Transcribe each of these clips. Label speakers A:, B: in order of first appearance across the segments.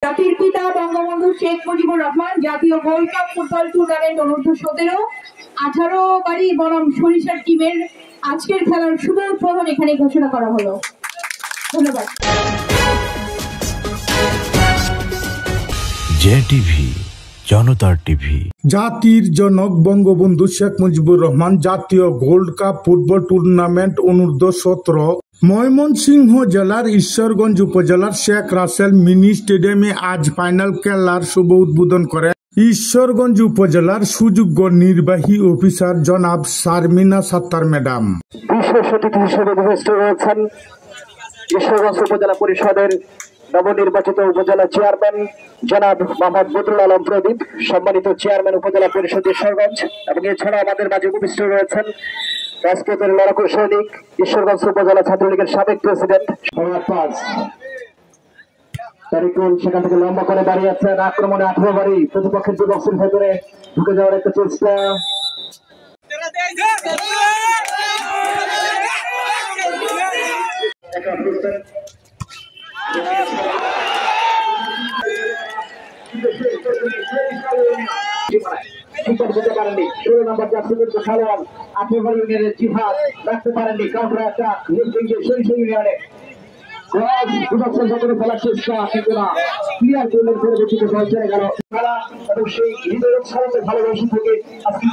A: জাতির পিতা বঙ্গবন্ধু শেখ মুজিবুর রহমান জাতীয় গোল্ড কাপ ফুটবল টুর্নামেন্ট অনূর্ধ্ব 17 18 বাড়ি বনাম সরিষার টিমের আজকের খেলার শুভ উদ্বোধন এখানে ঘোষণা করা হলো। ধন্যবাদ।
B: জেটিভি, জনতার টিভি।
C: জাতির জনক বঙ্গবন্ধু শেখ মুজিবুর রহমান জাতীয় গোল্ড কাপ ফুটবল টুর্নামেন্ট অনূর্ধ্ব 17 ময়মনসিংহ জেলার ঈশ্বরগঞ্জ উপজেলার শেখ রাসেল মিনি স্টেডিয়ামে আজ ফাইনাল খেলার শুভ উদ্বোধন করেন ঈশ্বরগঞ্জ উপজেলার সুযোগ্য নির্বাহী অফিসার জনাব শারমিনা সাত্তার ম্যাডাম।
D: বিশেষ অতিথি হিসেবে উপস্থিত রয়েছেন ঈশ্বরগঞ্জ উপজেলা পরিষদের নবনির্বাচিত উপজেলা চেয়ারম্যান জনাব মোহাম্মদ বদরুল আলম প্রদীপ, সম্মানিত চেয়ারম্যান উপজেলা পরিষদ ঈশ্বরগঞ্জ, এবং এছাড়া আমাদের মাঝে উপস্থিত রয়েছেন রাজপথের লড়াকু সৈনিক ঈশ্বরগঞ্জ উপজেলা ছাত্রলীগের সাবেক প্রেসিডেন্ট তারিকুল, সেখান থেকে লম্বা করে দাঁড়িয়ে আছেন। আক্রমণে 18 বাড়ি প্রতিপক্ষের যুবকের ভেতরে ঢুকে যাওয়ার একটা চেষ্টা। দিতে পারেননি 16 নম্বর জার্সি পরিহিত খেলোয়াড় 18 ইউনিয়নের জিহাদ রাখতে পারেননি। কাউন্টার অ্যাটাক সরিষা ইউনিয়নে খেলার চেষ্টা, কিন্তু না, ক্লিয়ার গোলের পরিবর্তিত হয়েছে গেল খেলা এবং সেই হৃদয়ের ছাড়াতে ভালোবাসি থেকে আজকে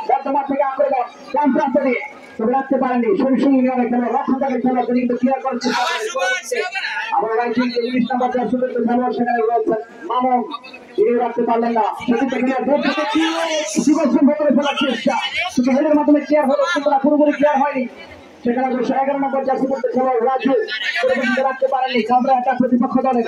D: বর্তমান থেকে আক্রমণ কাউন্টার নিয়ে তবে রাখতে পারেননি সরিষা ইউনিয়নের খেলা রক্ষণকারী খেলোয়াড় তিনি কিন্তু ক্লিয়ার করার চেষ্টা করেছে। আমরা রাইটিং 19 নম্বর জার্সি পরিহিত খেলোয়াড় সেখানে রয়েছেন মামুন, তিনি রাখতে পারলেন না। সেক্ষেত্রে ভেতরে ফেলার চেষ্টা, শুধু হেডের মাধ্যমে ক্লিয়ার হলো, কিন্তু পুরোপুরি ক্লিয়ার হয়নি। সেখানে 11 নম্বর জার্সি পরিহিত খেলোয়াড় রাজু রাখতে পারেননি। কাউন্টার অ্যাটাক প্রতিপক্ষ দলের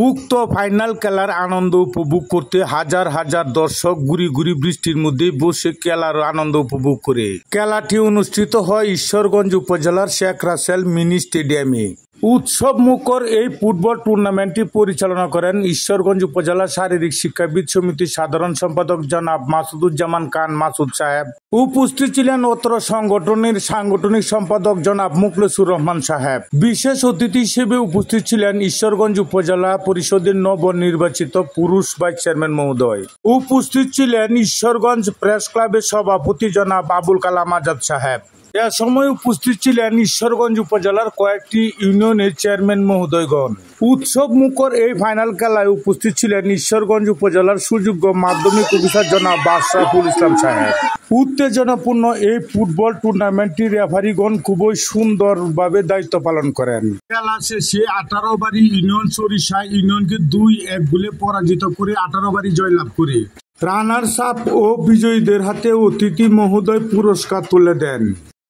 C: উক্ত ফাইনাল খেলার আনন্দ উপভোগ করতে হাজার হাজার দর্শক গুড়ি গুড়ি বৃষ্টির মধ্যে বসে খেলার আনন্দ উপভোগ করে খেলাটি অনুষ্ঠিত হয় ঈশ্বরগঞ্জ উপজেলার শেখ রাসেল মিনি স্টেডিয়ামে। উৎসব মুখর এই ফুটবল টুর্নামেন্টটি পরিচালনা করেন ঈশ্বরগঞ্জ উপজেলা শারীরিক শিক্ষাবিদ সমিতির সাধারণ সম্পাদক জনাব মাসুদুজ্জামান খান মাসুদ সাহেব। উপস্থিত ছিলেন অত্র সংগঠনের সাংগঠনিক সম্পাদক জনাব মুখলেসুর রহমান সাহেব। বিশেষ অতিথি হিসেবে উপস্থিত ছিলেন ঈশ্বরগঞ্জ উপজেলা পরিষদের নবনির্বাচিত পুরুষ ভাইস চেয়ারম্যান মহোদয়। উপস্থিত ছিলেন ঈশ্বরগঞ্জ প্রেস ক্লাবের সভাপতি জনাব আবুল কালাম আজাদ সাহেব। এ সময় উপস্থিত ছিলেন ঈশ্বরগঞ্জ উপজেলার কয়েকটি ইউনিয়নের চেয়ারম্যান মহোদয়গণ। উৎসব মুখর এই ফাইনাল খেলায় উপস্থিত ছিলেন ঈশ্বরগঞ্জ উপজেলার সুযোগ্য মাধ্যমিক অফিসার জনাব আশরাফুল ইসলাম সাহেব। উত্তেজনাপূর্ণ এই ফুটবল টুর্নামেন্টটি রেফারিগণ খুবই সুন্দরভাবে দায়িত্ব পালন করেন। খেলা শেষে 18 বাড়ি ইউনিয়ন সরিষা ইউনিয়নকে 2-1 গোলে পরাজিত করে 18 বাড়ি জয়লাভ করে রানার্স আপ ও বিজয়ীদের হাতে অতিথি মহোদয় পুরস্কার তুলে দেন।